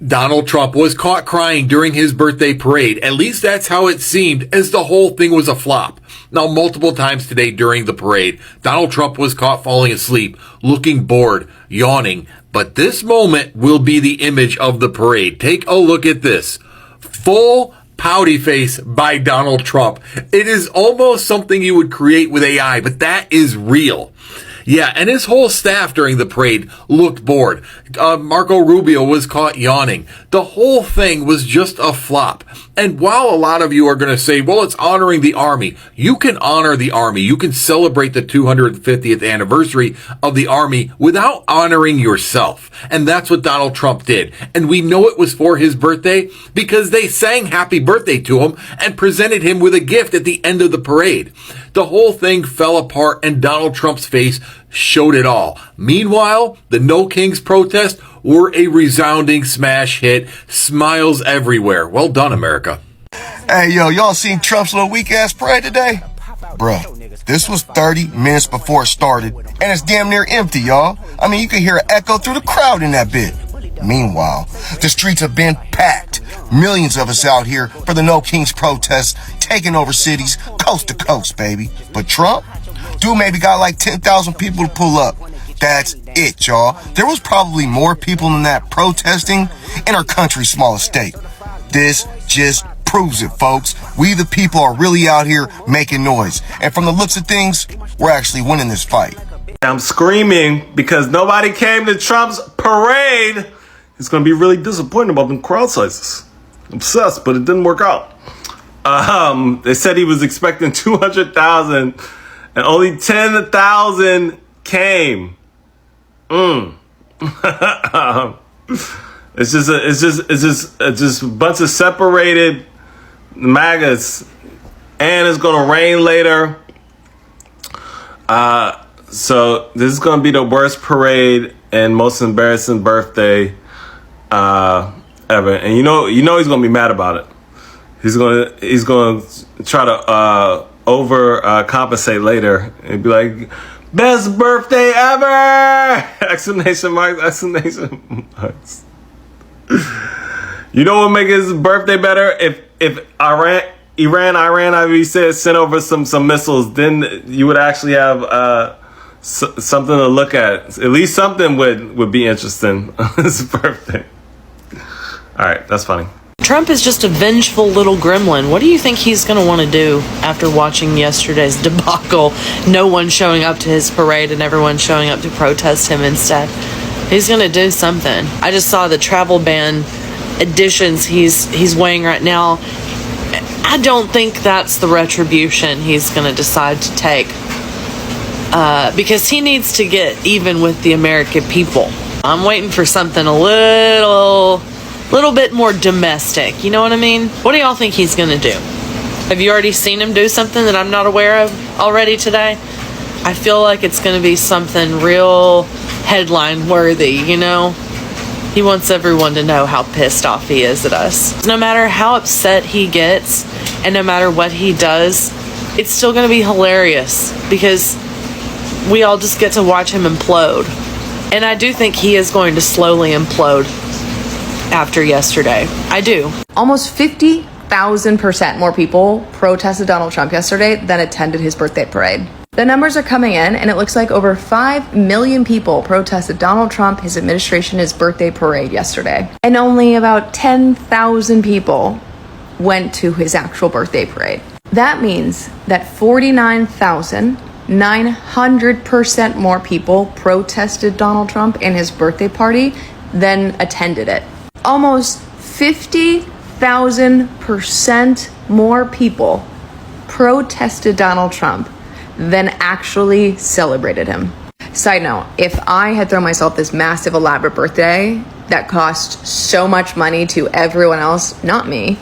Donald Trump was caught crying during his birthday parade. At least that's how it seemed, as the whole thing was a flop. Now, multiple times today during the parade, Donald Trump was caught falling asleep, looking bored, yawning. But this moment will be the image of the parade. Take a look at this. Full pouty face by Donald Trump. It is almost something you would create with AI, but that is real. Yeah, and his whole staff during the parade looked bored. Marco Rubio was caught yawning. The whole thing was just a flop. And while a lot of you are going to say, well, it's honoring the Army, you can honor the Army. You can celebrate the 250th anniversary of the Army without honoring yourself. And that's what Donald Trump did. And we know it was for his birthday because they sang happy birthday to him and presented him with a gift at the end of the parade. The whole thing fell apart and Donald Trump's face showed it all. Meanwhile, the No Kings protest were a resounding smash hit. Smiles everywhere. Well done, America. Hey, yo, y'all seen Trump's little weak-ass parade today? Bruh, this was 30 minutes before it started, and it's damn near empty, y'all. I mean, you can hear an echo through the crowd in that bit. Meanwhile, the streets have been packed. Millions of us out here for the No Kings protest, taking over cities coast to coast, baby. But Trump? Dude maybe got like 10,000 people to pull up. That's it, y'all. There was probably more people than that protesting in our country's smallest state. This just proves it, folks. We the people are really out here making noise. And from the looks of things, we're actually winning this fight. I'm screaming because nobody came to Trump's parade. It's going to be really disappointing about them crowd sizes. Obsessed, but it didn't work out. They said he was expecting 200,000 and only 10,000 came. It's just a bunch of separated maggots, and it's gonna rain later. So this is gonna be the worst parade and most embarrassing birthday ever. And you know he's gonna be mad about it. He's gonna try to compensate later and be like, best birthday ever! Exclamation marks, exclamation marks. You know what make his birthday better? If Iran, I already said, sent over some missiles, then you would actually have something to look at. At least something would be interesting on his birthday. All right, that's funny. Trump is just a vengeful little gremlin. What do you think he's going to want to do after watching yesterday's debacle? No one showing up to his parade and everyone showing up to protest him instead. He's going to do something. I just saw the travel ban additions he's weighing right now. I don't think that's the retribution he's going to decide to take. Because he needs to get even with the American people. I'm waiting for something a little bit more domestic. You know what I mean? What do y'all think he's going to do? Have you already seen him do something that I'm not aware of already today? I feel like it's going to be something real headline worthy, you know? He wants everyone to know how pissed off he is at us. No matter how upset he gets and no matter what he does, it's still going to be hilarious because we all just get to watch him implode. And I do think he is going to slowly implode after yesterday. I do. Almost 50,000% more people protested Donald Trump yesterday than attended his birthday parade. The numbers are coming in, and it looks like over 5 million people protested Donald Trump, his administration, his birthday parade yesterday. And only about 10,000 people went to his actual birthday parade. That means that 49,900% more people protested Donald Trump and his birthday party than attended it. Almost 50,000% more people protested Donald Trump than actually celebrated him. Side note, if I had thrown myself this massive elaborate birthday that cost so much money to everyone else, not me,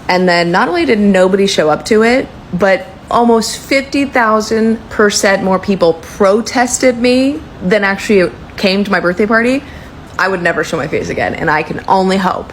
and then not only did nobody show up to it, but almost 50,000% more people protested me than actually came to my birthday party, I would never show my face again. And I can only hope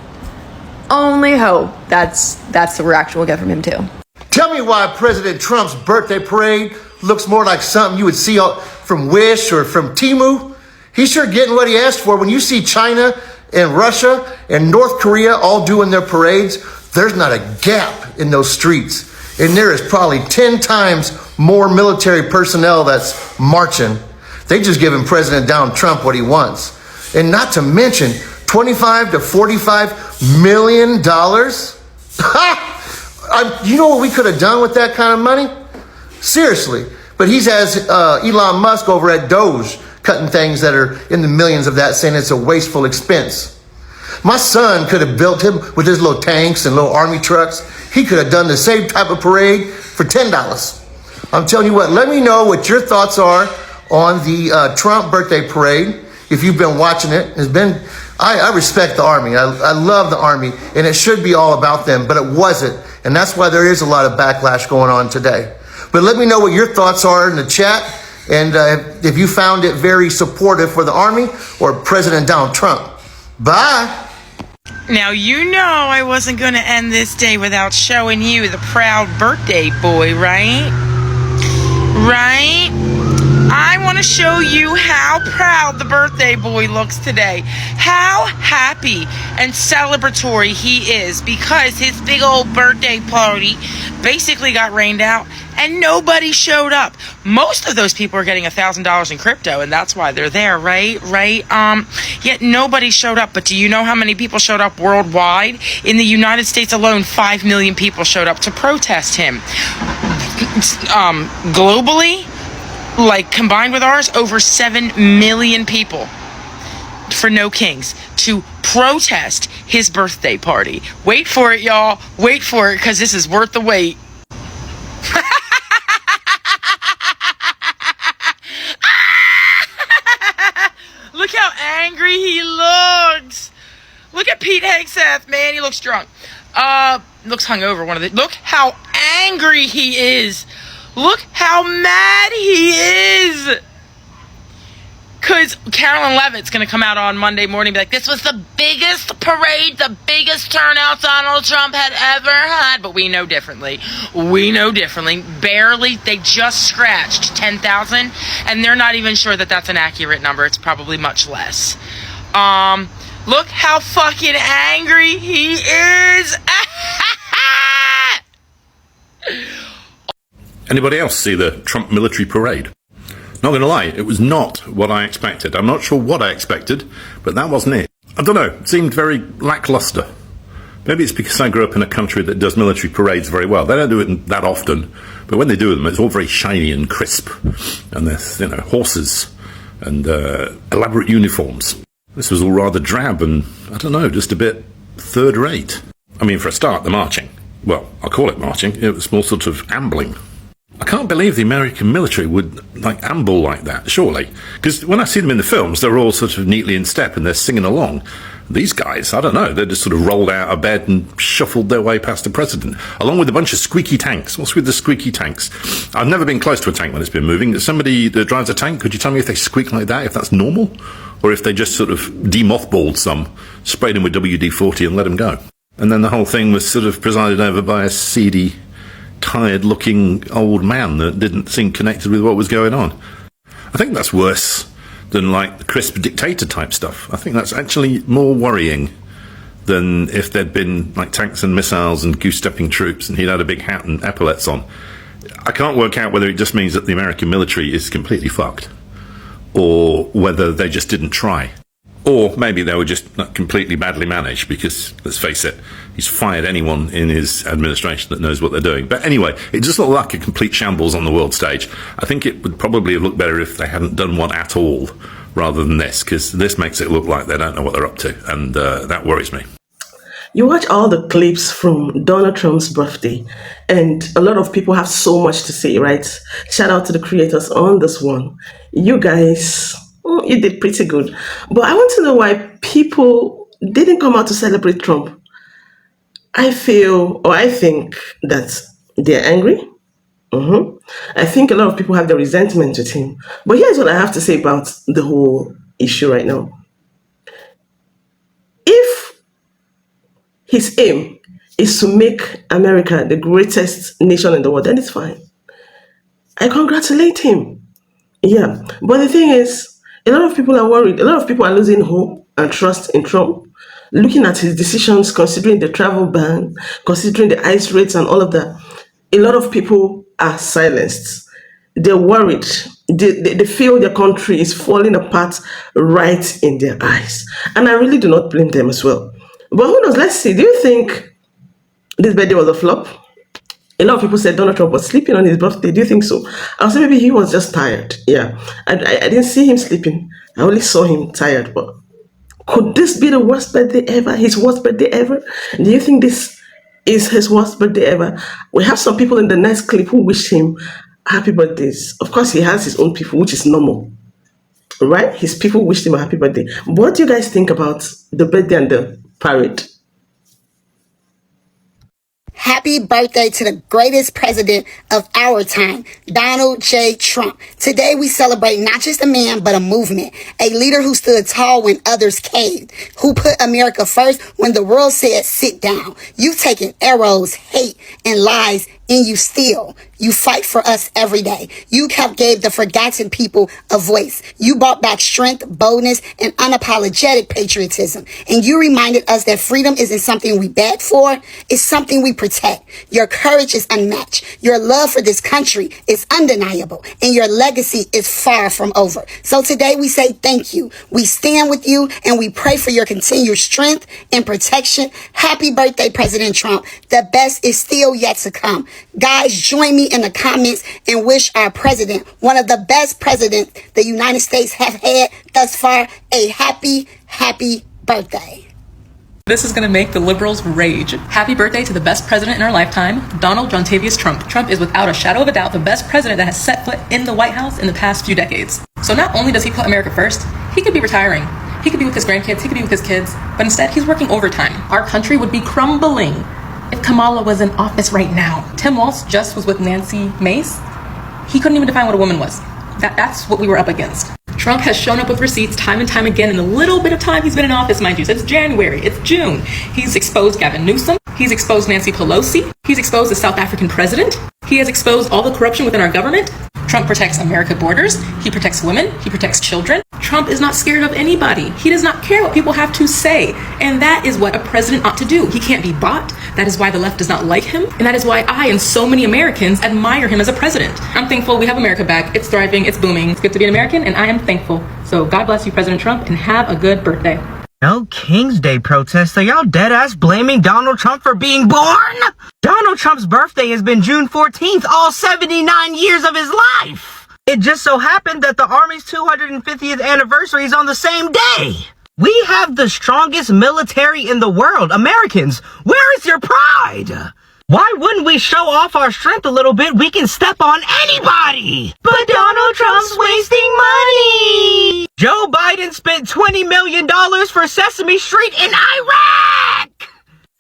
that's the reaction we'll get from him too. Tell me why President Trump's birthday parade looks more like something you would see from Wish or from Temu. He's sure getting what he asked for when you see China and Russia and North Korea all doing their parades, there's not a gap in those streets. And there is probably 10 times more military personnel that's marching. They just giving President Donald Trump what he wants. And not to mention, $25 to $45 million. You know what we could have done with that kind of money? Seriously. But he has Elon Musk over at Doge cutting things that are in the millions of that, saying it's a wasteful expense. My son could have built him with his little tanks and little army trucks. He could have done the same type of parade for $10. I'm telling you what, let me know what your thoughts are on the Trump birthday parade. If you've been watching it, I respect the Army. I love the Army, and it should be all about them, but it wasn't. And that's why there is a lot of backlash going on today. But let me know what your thoughts are in the chat, and if you found it very supportive for the Army or President Donald Trump. Bye. Now, you know I wasn't going to end this day without showing you the proud birthday boy, right? Right? I want to show you how proud the birthday boy looks today. How happy and celebratory he is because his big old birthday party basically got rained out and nobody showed up. Most of those people are getting $1,000 in crypto, and that's why they're there, right? Yet nobody showed up. But do you know how many people showed up worldwide? In the United States alone, 5 million people showed up to protest him. Globally, like combined with ours, over 7 million people for No Kings to protest his birthday party. Wait for it, y'all. Wait for it, because this is worth the wait. Look how angry he looks. Look at Pete Hegseth, man. He looks drunk. Looks hungover. Look how angry he is. Look how mad he is. Because Carolyn Levitt's going to come out on Monday morning and be like, this was the biggest parade, the biggest turnout Donald Trump had ever had. But we know differently. We know differently. Barely. They just scratched 10,000. And they're not even sure that that's an accurate number. It's probably much less. Look how fucking angry he is. Anybody else see the Trump military parade? Not going to lie, it was not what I expected. I'm not sure what I expected, but that wasn't it. I don't know, it seemed very lackluster. Maybe it's because I grew up in a country that does military parades very well. They don't do it that often, but when they do them, it's all very shiny and crisp. And there's, horses and elaborate uniforms. This was all rather drab and, I don't know, just a bit third rate. I mean, for a start, the marching. Well, I'll call it marching. It was more sort of ambling. I can't believe the American military would, amble like that, surely. Because when I see them in the films, they're all sort of neatly in step and they're singing along. These guys, I don't know, they just sort of rolled out of bed and shuffled their way past the president, along with a bunch of squeaky tanks. What's with the squeaky tanks? I've never been close to a tank when it's been moving. Somebody that drives a tank, could you tell me if they squeak like that, if that's normal? Or if they just sort of demothballed some, sprayed them with WD-40 and let them go? And then the whole thing was sort of presided over by a seedy, tired-looking old man that didn't seem connected with what was going on. I think that's worse than, the crisp dictator-type stuff. I think that's actually more worrying than if there'd been, tanks and missiles and goose-stepping troops and he'd had a big hat and epaulets on. I can't work out whether it just means that the American military is completely fucked or whether they just didn't try. Or maybe they were just completely badly managed because, let's face it, he's fired anyone in his administration that knows what they're doing. But anyway, it just looked like a complete shambles on the world stage. I think it would probably have looked better if they hadn't done one at all rather than this, because this makes it look like they don't know what they're up to, and that worries me. You watch all the clips from Donald Trump's birthday, and a lot of people have so much to say, right? Shout out to the creators on this one. You guys... you did pretty good. But I want to know why people didn't come out to celebrate Trump. I think that they're angry. I think a lot of people have the resentment with him. But here's what I have to say about the whole issue right now. If his aim is to make America the greatest nation in the world, then it's fine. I congratulate him. Yeah. But the thing is, a lot of people are worried. A lot of people are losing hope and trust in Trump looking at his decisions, considering the travel ban, considering the ICE rates and all of that, a lot of people are silenced. They're worried. They feel their country is falling apart right in their eyes. And I really do not blame them as well. But who knows? Let's see. Do you think this birthday was a flop? A lot of people said Donald Trump was sleeping on his birthday. Do you think so? I'll say maybe he was just tired. Yeah. I didn't see him sleeping. I only saw him tired. But could this be the worst birthday ever? His worst birthday ever? Do you think this is his worst birthday ever? We have some people in the next clip who wish him happy birthdays. Of course, he has his own people, which is normal. Right? His people wished him a happy birthday. What do you guys think about the birthday and the parade? Happy birthday to the greatest president of our time, Donald J. Trump. Today we celebrate not just a man, but a movement. A leader who stood tall when others caved, who put America first when the world said, sit down. You've taken arrows, hate, and lies, and you fight for us every day. You gave the forgotten people a voice. You brought back strength, boldness, and unapologetic patriotism. And you reminded us that freedom isn't something we beg for, it's something we protect. Your courage is unmatched. Your love for this country is undeniable. And your legacy is far from over. So today we say thank you. We stand with you and we pray for your continued strength and protection. Happy birthday, President Trump. The best is still yet to come. Guys, join me in the comments and wish our president, one of the best presidents the United States have had thus far, a happy, happy birthday. This is going to make the liberals rage. Happy birthday to the best president in our lifetime, Donald John Tavius Trump. Trump is without a shadow of a doubt the best president that has set foot in the White House in the past few decades. So not only does he put America first, he could be retiring. He could be with his grandkids, he could be with his kids, but instead he's working overtime. Our country would be crumbling if Kamala was in office right now. Tim Walz just was with Nancy Mace. He couldn't even define what a woman was. That's what we were up against. Trump has shown up with receipts time and time again in the little bit of time he's been in office, mind you. It's January, it's June. He's exposed Gavin Newsom. He's exposed Nancy Pelosi. He's exposed the South African president. He has exposed all the corruption within our government. Trump protects American borders. He protects women. He protects children. Trump is not scared of anybody. He does not care what people have to say. And that is what a president ought to do. He can't be bought. That is why the left does not like him. And that is why I and so many Americans admire him as a president. I'm thankful we have America back. It's thriving. It's booming. It's good to be an American, and I am thankful. So God bless you, President Trump, and have a good birthday. No King's Day protests. Are y'all dead ass blaming Donald Trump for being born? Donald Trump's birthday has been June 14th, all 79 years of his life. It just so happened that the Army's 250th anniversary is on the same day. We have the strongest military in the world. Americans, where is your pride? Why wouldn't we show off our strength a little bit? We can step on anybody. But Donald Trump's wasting money. Joe Biden spent $20 million for Sesame Street in Iraq.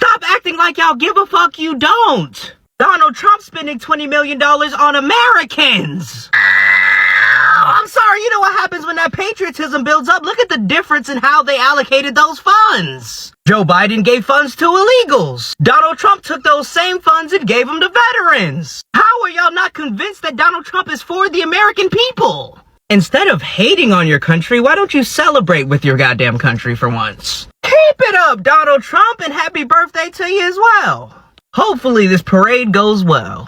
Stop acting like y'all give a fuck, you don't. Donald Trump spending $20 million on Americans. I'm sorry, you know what happens when that patriotism builds up? Look at the difference in how they allocated those funds. Joe Biden gave funds to illegals. Donald Trump took those same funds and gave them to veterans. How are y'all not convinced that Donald Trump is for the American people? Instead of hating on your country, why don't you celebrate with your goddamn country for once? Keep it up, Donald Trump, and happy birthday to you as well. Hopefully this parade goes well.